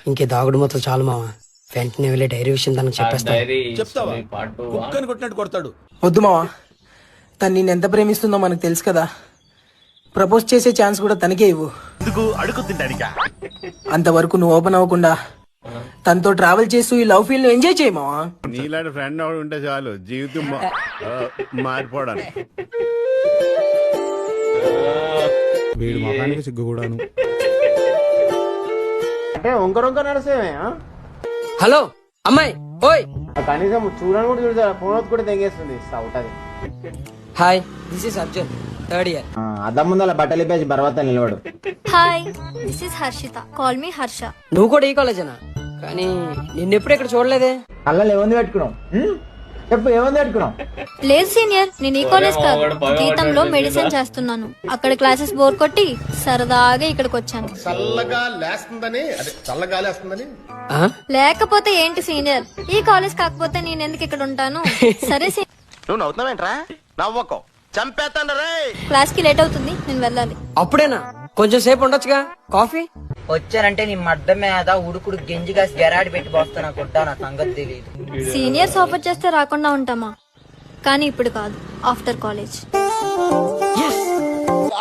ఇంకే దాగుడు మొత్తం చాలు మామ. వెంటనే వెళ్ళి డైరీ విషయం తనకు చెప్పేస్తాను. చెప్తావా? కుక్కని కొట్టినట్టు కొడతాడు. వద్దు మావా, తను నేను ఎంత ప్రేమిస్తుందో మనకు తెలుసు కదా. ప్రపోజ్ చేసే ఛాన్స్ కూడా తనకే ఇవ్వు. అంతవరకు నువ్వు ఓపెన్ అవ్వకుండా తనతో ట్రావెల్ చేస్తూ ఈ లవ్ ఫీల్ ఎంజాయ్ చేయి మావా. నీలాంటి ఫ్రెండ్ ఒకడు ఉంటే చాలు జీవితం మారిపోవడానికి. వీడు మొహానికి సిగ్గు కూడాను. అంటే వంకరొంక నడిసేమే హలో అమ్మాయి, ఓయ్. కనీసం చూడని కూడా చూడదా, ఫోన్ కూడా తెగేస్తుంది సౌటది. Hi, this is Arjun, third year. అద్దం ముందల బట్టలు ఇప్పేసి బర్వాత నిలబడు. Hi, this is Harshita, call me Harsha. నువ్వు కూడా ఈ కాలేజేనా? కానీ నిన్నెప్పుడు ఇక్కడ చూడలేదే. అల్ల ఏముంది పెట్టుకున్నాం? చెప్పు, ఏముంది పెట్టుకున్నాం? లేదు సీనియర్, నేను ఈ కాలేజ్ కాదు, గీతంలో మెడిసిన్ చేస్తున్నాను. అక్కడ క్లాసెస్ బోర్ కొట్టి సరదాగా ఇక్కడికి వచ్చాను. ఆ? లేకపోతే ఏంటి సీనియర్, ఈ కాలేజ్ కాకపోతే నేను ఎందుకు ఇక్కడ ఉంటాను? సరే నువ్వు నవ్వుతున్నావేంట్రా? నవ్వకో, చంపేస్తాను రే. క్లాస్ కి లేట్ అవుతుంది, నేను వెళ్ళాలి. అప్పుడేనా? కొంచెం సేపు ఉండొచ్చుగా. కాఫీ వచ్చానంటే నీ మడ్డ మీద ఉడుకుడు గెంజిగా గెరాడి పెట్టి పోస్తాను కొట్టా, నా సంగతి తెలియదు. సీనియర్స్ ఆఫర్ చేస్తే రాకుండా ఉంటామా? కానీ ఇప్పుడు కాదు, ఆఫ్టర్ కాలేజ్.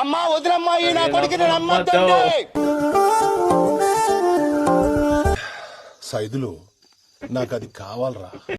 అమ్మా వదిలమ్మా, ఈ నా కొడుకుని నమ్మొద్దండి. సైదులు నాకు అది కావాలరా.